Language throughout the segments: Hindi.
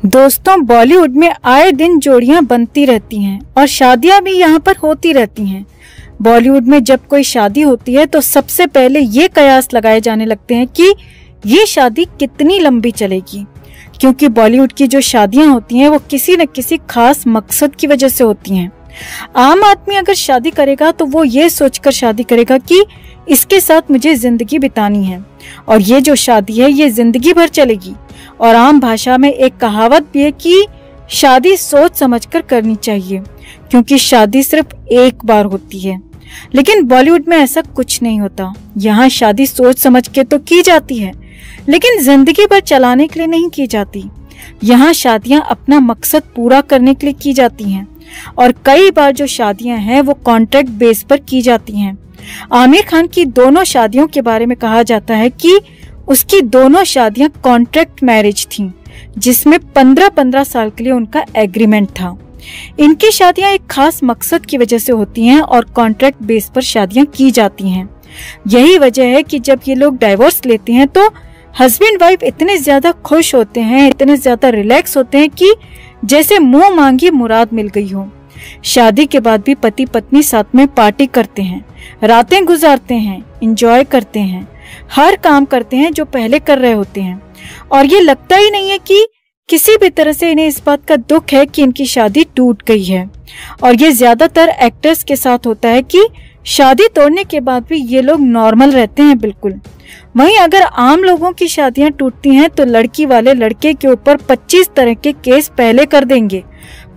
दोस्तों, बॉलीवुड में आए दिन जोड़ियां बनती रहती हैं और शादियां भी यहाँ पर होती रहती हैं। बॉलीवुड में जब कोई शादी होती है तो सबसे पहले ये कयास लगाए जाने लगते हैं कि ये शादी कितनी लंबी चलेगी, क्योंकि बॉलीवुड की जो शादियां होती हैं वो किसी न किसी खास मकसद की वजह से होती हैं। आम आदमी अगर शादी करेगा तो वो ये सोचकर शादी करेगा कि इसके साथ मुझे जिंदगी बितानी है और ये जो शादी है ये जिंदगी भर चलेगी। और आम भाषा में एक कहावत भी है कि शादी सोच समझकर करनी चाहिए, क्योंकि शादी सिर्फ एक बार होती है। लेकिन बॉलीवुड में ऐसा कुछ नहीं होता। यहाँ शादी सोच समझ के तो की जाती है, लेकिन जिंदगी भर चलाने के लिए नहीं की जाती। यहाँ शादियाँ अपना मकसद पूरा करने के लिए की जाती हैं और कई बार जो शादियाँ हैं वो कॉन्ट्रैक्ट बेस पर की जाती हैं। आमिर खान की दोनों शादियों के बारे में कहा जाता है कि उसकी दोनों शादियां कॉन्ट्रैक्ट मैरिज थीं, जिसमें 15-15 साल के लिए उनका एग्रीमेंट था। इनकी शादियां एक खास मकसद की वजह से होती हैं और कॉन्ट्रैक्ट बेस पर शादियां की जाती हैं। यही वजह है कि जब ये लोग डाइवोर्स लेते हैं तो हस्बैंड वाइफ इतने ज्यादा खुश होते हैं, इतने ज्यादा रिलैक्स होते हैं कि जैसे मुंह मांगी मुराद मिल गई हो। शादी के बाद भी पति पत्नी साथ में पार्टी करते हैं, रातें गुजारते हैं, एंजॉय करते हैं, हर काम करते हैं जो पहले कर रहे होते हैं। और ये लगता ही नहीं है कि किसी भी तरह से इन्हें इस बात का दुख है कि इनकी शादी टूट गई है। और ये ज्यादातर एक्टर्स के साथ होता है कि शादी तोड़ने के बाद भी ये लोग नॉर्मल रहते हैं बिल्कुल। वहीं अगर आम लोगों की शादियां टूटती हैं तो लड़की वाले लड़के के ऊपर 25 तरह के केस पहले कर देंगे।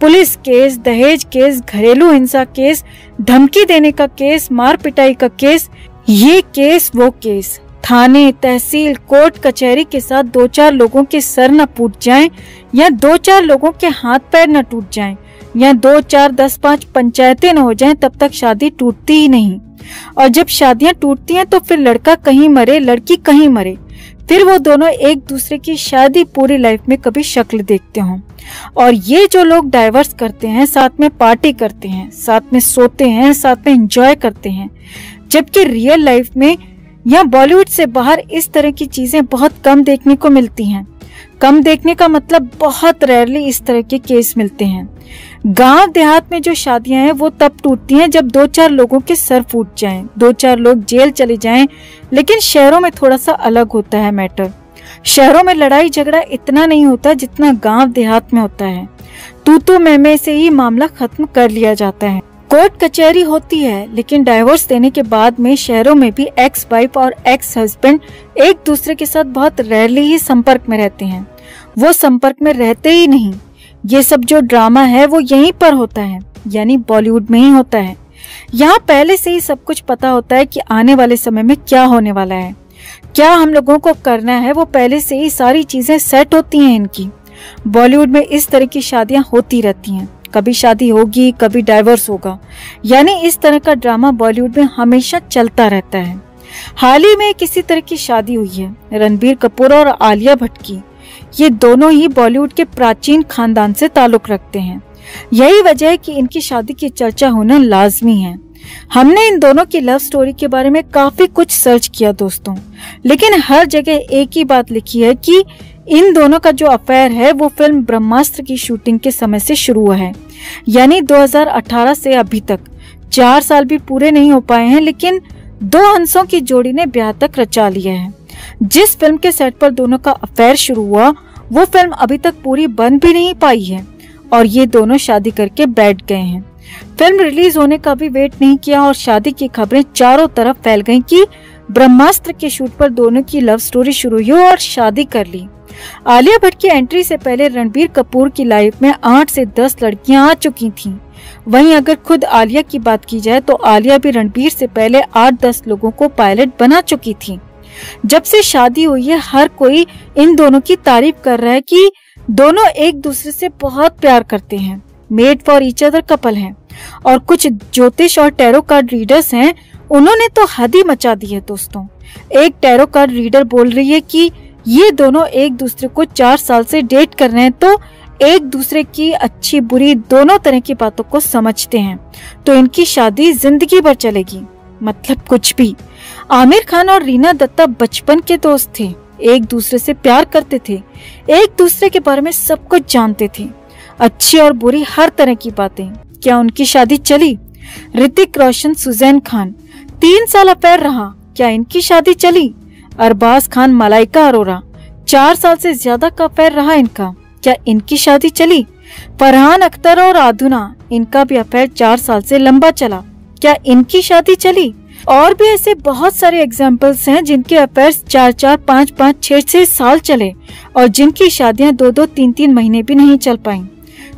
पुलिस केस, दहेज केस, घरेलू हिंसा केस, धमकी देने का केस, मार पिटाई का केस, ये केस वो केस। थाने, तहसील, कोर्ट कचहरी के साथ 2-4 लोगों के सर न फूट जाएं या 2-4 लोगों के हाथ पैर न टूट जाएं या 2-4, 10-5 पंचायतें न हो जाएं, तब तक शादी टूटती ही नहीं। और जब शादियां टूटती हैं तो फिर लड़का कहीं मरे, लड़की कहीं मरे, फिर वो दोनों एक दूसरे की शादी पूरी लाइफ में कभी शक्ल देखते हों। और ये जो लोग डाइवर्स करते हैं, साथ में पार्टी करते हैं, साथ में सोते हैं, साथ में एंजॉय करते हैं, जबकि रियल लाइफ में या बॉलीवुड से बाहर इस तरह की चीजें बहुत कम देखने को मिलती हैं। कम देखने का मतलब बहुत रेयरली इस तरह के केस मिलते हैं। गांव देहात में जो शादियां हैं वो तब टूटती हैं जब 2-4 लोगों के सर फूट जाएं, 2-4 लोग जेल चले जाएं। लेकिन शहरों में थोड़ा सा अलग होता है मैटर। शहरों में लड़ाई झगड़ा इतना नहीं होता जितना गांव देहात में होता है। तू मैं से ही मामला खत्म कर लिया जाता है। कोर्ट कचहरी होती है, लेकिन डाइवोर्स देने के बाद में शहरों में भी एक्स वाइफ और एक्स हस्बैंड एक दूसरे के साथ बहुत रेयरली ही संपर्क में रहते हैं। वो संपर्क में रहते ही नहीं। ये सब जो ड्रामा है वो यहीं पर होता है, यानी बॉलीवुड में ही होता है। यहाँ पहले से ही सब कुछ पता होता है कि आने वाले समय में क्या होने वाला है, क्या हम लोगों को करना है। वो पहले से ही सारी चीजें सेट होती हैं इनकी। बॉलीवुड में इस तरह की शादियां होती रहती हैं। कभी शादी होगी, कभी डाइवोर्स होगा, यानी इस तरह का ड्रामा बॉलीवुड में हमेशा चलता रहता है। हाल ही में किसी तरह की शादी हुई है रणबीर कपूर और आलिया भट्ट की। ये दोनों ही बॉलीवुड के प्राचीन खानदान से ताल्लुक रखते हैं। यही वजह है कि इनकी शादी की चर्चा होना लाजमी है। हमने इन दोनों की लव स्टोरी के बारे में काफी कुछ सर्च किया दोस्तों, लेकिन हर जगह एक ही बात लिखी है कि इन दोनों का जो अफेयर है वो फिल्म ब्रह्मास्त्र की शूटिंग के समय से शुरू हुआ है, यानी 2018 से अभी तक 4 साल भी पूरे नहीं हो पाए हैं। लेकिन 2 हंसों की जोड़ी ने ब्याह तक रचा लिया है। जिस फिल्म के सेट पर दोनों का अफेयर शुरू हुआ वो फिल्म अभी तक पूरी बन भी नहीं पाई है और ये दोनों शादी करके बैठ गए हैं। फिल्म रिलीज होने का भी वेट नहीं किया और शादी की खबरें चारों तरफ फैल गईं कि ब्रह्मास्त्र के शूट पर दोनों की लव स्टोरी शुरू हुई और शादी कर ली। आलिया भट्ट की एंट्री से पहले रणबीर कपूर की लाइफ में 8 से 10 लड़कियां आ चुकी थीं। वहीं अगर खुद आलिया की बात की जाए तो आलिया भी रणबीर से पहले 8-10 लोगों को पायलट बना चुकी थी। जब से शादी हुई है हर कोई इन दोनों की तारीफ कर रहा है कि दोनों एक दूसरे से बहुत प्यार करते हैं, made for each other couple हैं। और कुछ ज्योतिष और टैरो कार्ड रीडर्स हैं, उन्होंने तो हद ही मचा दी है दोस्तों। एक टैरो कार्ड रीडर बोल रही है कि ये दोनों एक दूसरे को 4 साल से डेट कर रहे हैं, तो एक दूसरे की अच्छी बुरी दोनों तरह की बातों को समझते हैं, तो इनकी शादी जिंदगी भर चलेगी। मतलब कुछ भी। आमिर खान और रीना दत्ता बचपन के दोस्त थे, एक दूसरे से प्यार करते थे, एक दूसरे के बारे में सब कुछ जानते थे, अच्छी और बुरी हर तरह की बातें। क्या उनकी शादी चली? ऋतिक रोशन सुजैन खान, 3 साल अफेयर रहा, क्या इनकी शादी चली? अरबाज खान मलाइका अरोरा, 4 साल से ज्यादा का अफेयर रहा इनका, क्या इनकी शादी चली? फरहान अख्तर और आधुना, इनका भी अफेयर 4 साल से लंबा चला, क्या इनकी शादी चली? और भी ऐसे बहुत सारे एग्जाम्पल्स हैं जिनके अफेयर्स 4-4, 5-5, 6-6 साल चले और जिनकी शादियां 2-2, 3-3 महीने भी नहीं चल पाई।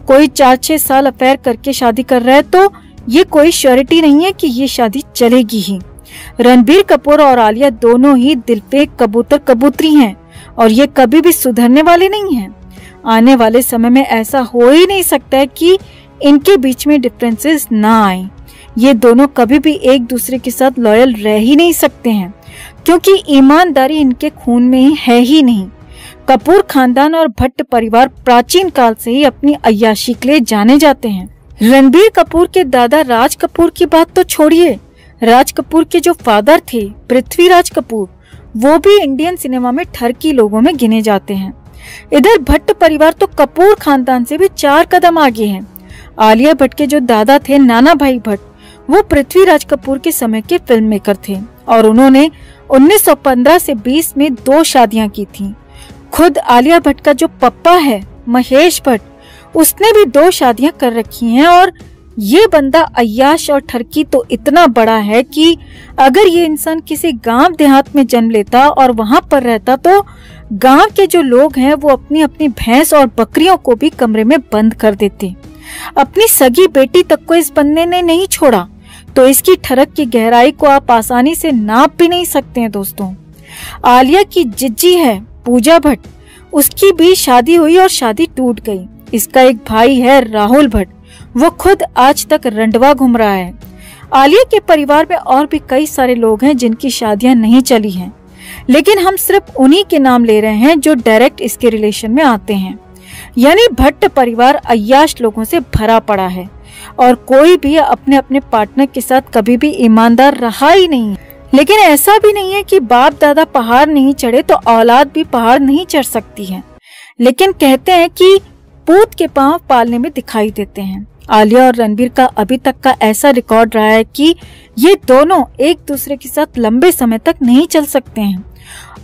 कोई 4-6 साल अफेयर करके शादी कर रहा है तो ये कोई श्योरिटी नहीं है कि ये शादी चलेगी ही। रणबीर कपूर और आलिया दोनों ही दिल पे कबूतर कबूतरी हैं और ये कभी भी सुधरने वाले नहीं हैं। आने वाले समय में ऐसा हो ही नहीं सकता है कि इनके बीच में डिफरेंसेस ना आए। ये दोनों कभी भी एक दूसरे के साथ लॉयल रह ही नहीं सकते हैं क्योंकि ईमानदारी इनके खून में है ही नहीं। कपूर खानदान और भट्ट परिवार प्राचीन काल से ही अपनी अय्याशी के लिए जाने जाते हैं। रणबीर कपूर के दादा राज कपूर की बात तो छोड़िए, राज कपूर के जो फादर थे पृथ्वीराज कपूर, वो भी इंडियन सिनेमा में ठरकी लोगों में गिने जाते हैं। इधर भट्ट परिवार तो कपूर खानदान से भी 4 कदम आगे है। आलिया भट्ट के जो दादा थे नाना भाई भट्ट, वो पृथ्वीराज कपूर के समय के फिल्म मेकर थे और उन्होंने 1915 से 20 में 2 शादियां की थी। खुद आलिया भट्ट का जो पप्पा है महेश भट्ट, उसने भी 2 शादियां कर रखी हैं और ये बंदा अय्याश और ठरकी तो इतना बड़ा है कि अगर ये इंसान किसी गांव देहात में जन्म लेता और वहां पर रहता तो गांव के जो लोग हैं वो अपनी अपनी भैंस और बकरियों को भी कमरे में बंद कर देते। अपनी सगी बेटी तक को इस बंदे ने नहीं छोड़ा, तो इसकी ठरक की गहराई को आप आसानी से नाप भी नहीं सकते हैं दोस्तों। आलिया की जिज्जी है पूजा भट्ट, उसकी भी शादी हुई और शादी टूट गई। इसका एक भाई है राहुल भट्ट, वो खुद आज तक रंडवा घूम रहा है। आलिया के परिवार में और भी कई सारे लोग हैं जिनकी शादियां नहीं चली हैं, लेकिन हम सिर्फ उन्हीं के नाम ले रहे हैं जो डायरेक्ट इसके रिलेशन में आते हैं। यानी भट्ट परिवार अय्याश लोगों से भरा पड़ा है और कोई भी अपने अपने पार्टनर के साथ कभी भी ईमानदार रहा ही नहीं। लेकिन ऐसा भी नहीं है कि बाप दादा पहाड़ नहीं चढ़े तो औलाद भी पहाड़ नहीं चढ़ सकती है। लेकिन कहते हैं कि पूत के पांव पालने में दिखाई देते हैं। आलिया और रणबीर का अभी तक का ऐसा रिकॉर्ड रहा है कि ये दोनों एक दूसरे के साथ लंबे समय तक नहीं चल सकते हैं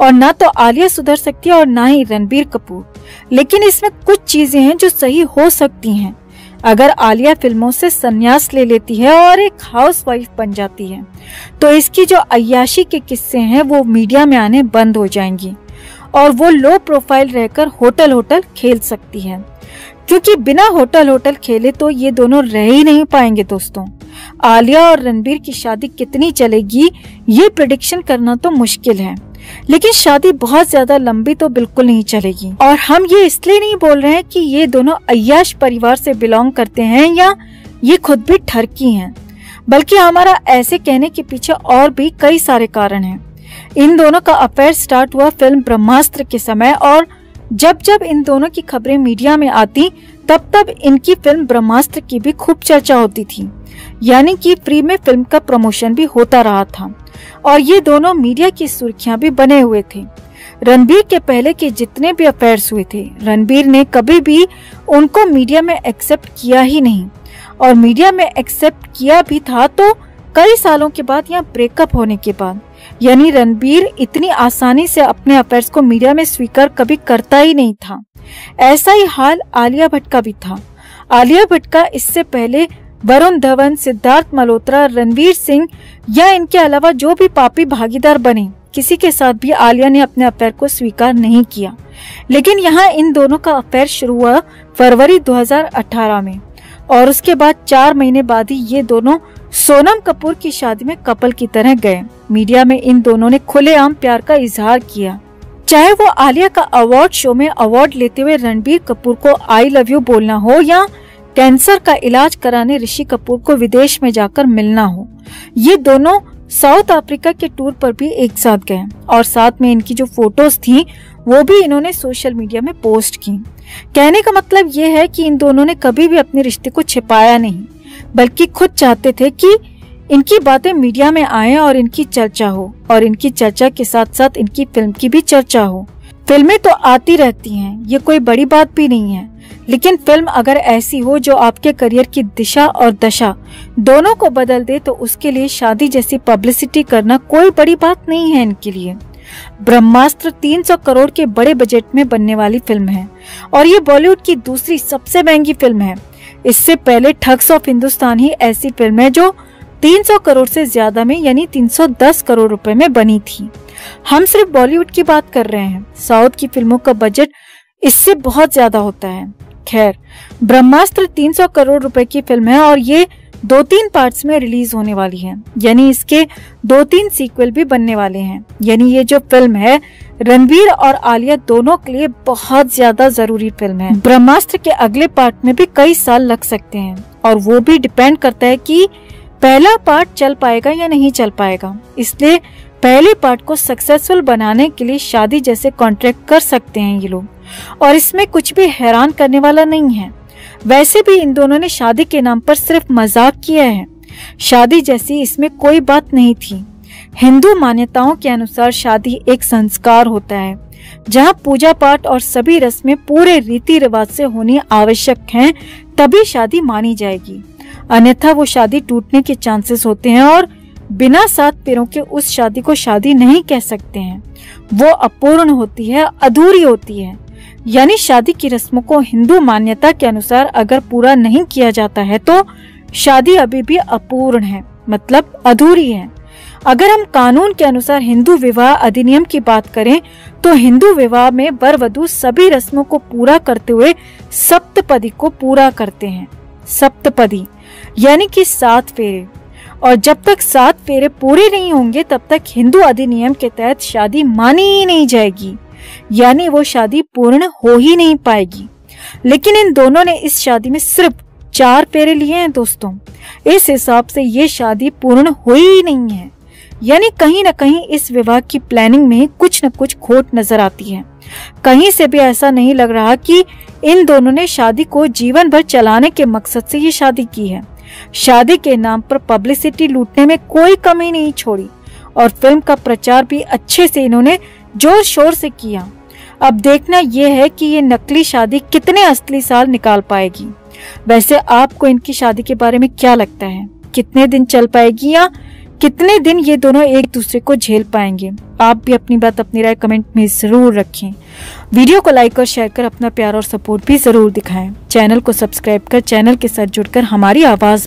और ना तो आलिया सुधर सकती है और ना ही रणबीर कपूर। लेकिन इसमें कुछ चीजें हैं जो सही हो सकती हैं। अगर आलिया फिल्मों से संन्यास ले लेती है और एक हाउसवाइफ बन जाती है तो इसकी जो अय्याशी के किस्से हैं वो मीडिया में आने बंद हो जाएंगी और वो लो प्रोफाइल रहकर होटल खेल सकती है, क्योंकि बिना होटल खेले तो ये दोनों रह ही नहीं पाएंगे दोस्तों। आलिया और रणबीर की शादी कितनी चलेगी ये प्रेडिक्शन करना तो मुश्किल है, लेकिन शादी बहुत ज्यादा लंबी तो बिल्कुल नहीं चलेगी। और हम ये इसलिए नहीं बोल रहे हैं कि ये दोनों अय्याश परिवार से बिलोंग करते हैं या ये खुद भी ठरकी हैं, बल्कि हमारा ऐसे कहने के पीछे और भी कई सारे कारण हैं। इन दोनों का अफेयर स्टार्ट हुआ फिल्म ब्रह्मास्त्र के समय और जब जब इन दोनों की खबरें मीडिया में आती तब तब इनकी फिल्म ब्रह्मास्त्र की भी खूब चर्चा होती थी। यानी कि फ्री में फिल्म का प्रमोशन भी होता रहा था और ये दोनों मीडिया की सुर्खियां भी बने हुए थे। रणबीर के पहले के जितने भी अफेयर्स हुए थे, रणबीर ने कभी भी उनको मीडिया में एक्सेप्ट किया ही नहीं और मीडिया में एक्सेप्ट किया भी था तो कई सालों के बाद या ब्रेकअप होने के बाद। यानी रणबीर इतनी आसानी से अपने अफेयर्स को मीडिया में स्वीकार कभी करता ही नहीं था। ऐसा ही हाल आलिया भट्ट का भी था। आलिया भट्ट का इससे पहले वरुण धवन, सिद्धार्थ मल्होत्रा, रणवीर सिंह या इनके अलावा जो भी पापी भागीदार बने, किसी के साथ भी आलिया ने अपने अफेयर को स्वीकार नहीं किया। लेकिन यहाँ इन दोनों का अफेयर शुरू हुआ फरवरी 2018 में और उसके बाद 4 महीने बाद ही ये दोनों सोनम कपूर की शादी में कपल की तरह गए। मीडिया में इन दोनों ने खुलेआम प्यार का इजहार किया, चाहे वो आलिया का अवार्ड शो में अवार्ड लेते हुए रणबीर कपूर को आई लव यू बोलना हो या कैंसर का इलाज कराने ऋषि कपूर को विदेश में जाकर मिलना हो। ये दोनों साउथ अफ्रीका के टूर पर भी एक साथ गए और साथ में इनकी जो फोटोज थी वो भी इन्होंने सोशल मीडिया में पोस्ट की। कहने का मतलब ये है कि इन दोनों ने कभी भी अपने रिश्ते को छिपाया नहीं, बल्कि खुद चाहते थे कि इनकी बातें मीडिया में आए और इनकी चर्चा हो, और इनकी चर्चा के साथ साथ इनकी फिल्म की भी चर्चा हो। फिल्में तो आती रहती हैं, ये कोई बड़ी बात भी नहीं है, लेकिन फिल्म अगर ऐसी हो जो आपके करियर की दिशा और दशा दोनों को बदल दे तो उसके लिए शादी जैसी पब्लिसिटी करना कोई बड़ी बात नहीं है इनके लिए। ब्रह्मास्त्र 300 करोड़ के बड़े बजट में बनने वाली फिल्म है और ये बॉलीवुड की दूसरी सबसे महंगी फिल्म है। इससे पहले ठग्स ऑफ हिंदुस्तान ही ऐसी फिल्म है जो 300 करोड़ से ज्यादा में यानी 310 करोड़ रुपए में बनी थी। हम सिर्फ बॉलीवुड की बात कर रहे हैं, साउथ की फिल्मों का बजट इससे बहुत ज्यादा होता है। खैर, ब्रह्मास्त्र 300 करोड़ रुपए की फिल्म है और ये 2-3 पार्ट्स में रिलीज होने वाली है, यानी इसके 2-3 सीक्वल भी बनने वाले हैं। यानी ये जो फिल्म है रणवीर और आलिया दोनों के लिए बहुत ज्यादा जरूरी फिल्म है। ब्रह्मास्त्र के अगले पार्ट में भी कई साल लग सकते हैं और वो भी डिपेंड करता है कि पहला पार्ट चल पाएगा या नहीं चल पाएगा। इसलिए पहले पार्ट को सक्सेसफुल बनाने के लिए शादी जैसे कॉन्ट्रैक्ट कर सकते हैं ये लोग, और इसमें कुछ भी हैरान करने वाला नहीं है। वैसे भी इन दोनों ने शादी के नाम पर सिर्फ मजाक किया है, शादी जैसी इसमें कोई बात नहीं थी। हिंदू मान्यताओं के अनुसार शादी एक संस्कार होता है जहां पूजा पाठ और सभी रस्में पूरे रीति रिवाज से होनी आवश्यक हैं, तभी शादी मानी जाएगी, अन्यथा वो शादी टूटने के चांसेस होते हैं और बिना 7 फेरों के उस शादी को शादी नहीं कह सकते हैं। वो अपूर्ण होती है, अधूरी होती है। यानी शादी की रस्मों को हिंदू मान्यता के अनुसार अगर पूरा नहीं किया जाता है तो शादी अभी भी अपूर्ण है, मतलब अधूरी है। अगर हम कानून के अनुसार हिंदू विवाह अधिनियम की बात करें तो हिंदू विवाह में वर वधू सभी रस्मों को पूरा करते हुए सप्तपदी को पूरा करते हैं। सप्तपदी यानी कि 7 फेरे, और जब तक 7 फेरे पूरे नहीं होंगे तब तक हिंदू अधिनियम के तहत शादी मानी ही नहीं जाएगी, यानी वो शादी पूर्ण हो ही नहीं पाएगी। लेकिन इन दोनों ने इस शादी में सिर्फ 4 फेरे लिए हैं दोस्तों। इस हिसाब से ये शादी पूर्ण हुई ही नहीं है, यानी कहीं न कहीं इस विवाह की प्लानिंग में कुछ न कुछ खोट नजर आती है। कहीं से भी ऐसा नहीं लग रहा कि इन दोनों ने शादी को जीवन भर चलाने के मकसद से ये शादी की है। शादी के नाम पर पब्लिसिटी लूटने में कोई कमी नहीं छोड़ी और फिल्म का प्रचार भी अच्छे से इन्होंने जोर शोर से किया। अब देखना यह है कि ये नकली शादी कितने असली साल निकाल पाएगी। वैसे आपको इनकी शादी के बारे में क्या लगता है, कितने दिन चल पाएगी या कितने दिन ये दोनों एक दूसरे को झेल पाएंगे? आप भी अपनी बात, अपनी राय कमेंट में जरूर रखें। वीडियो को लाइक और शेयर कर अपना प्यार और सपोर्ट भी जरूर दिखाएं। चैनल को सब्सक्राइब कर चैनल के साथ जुड़कर हमारी आवाज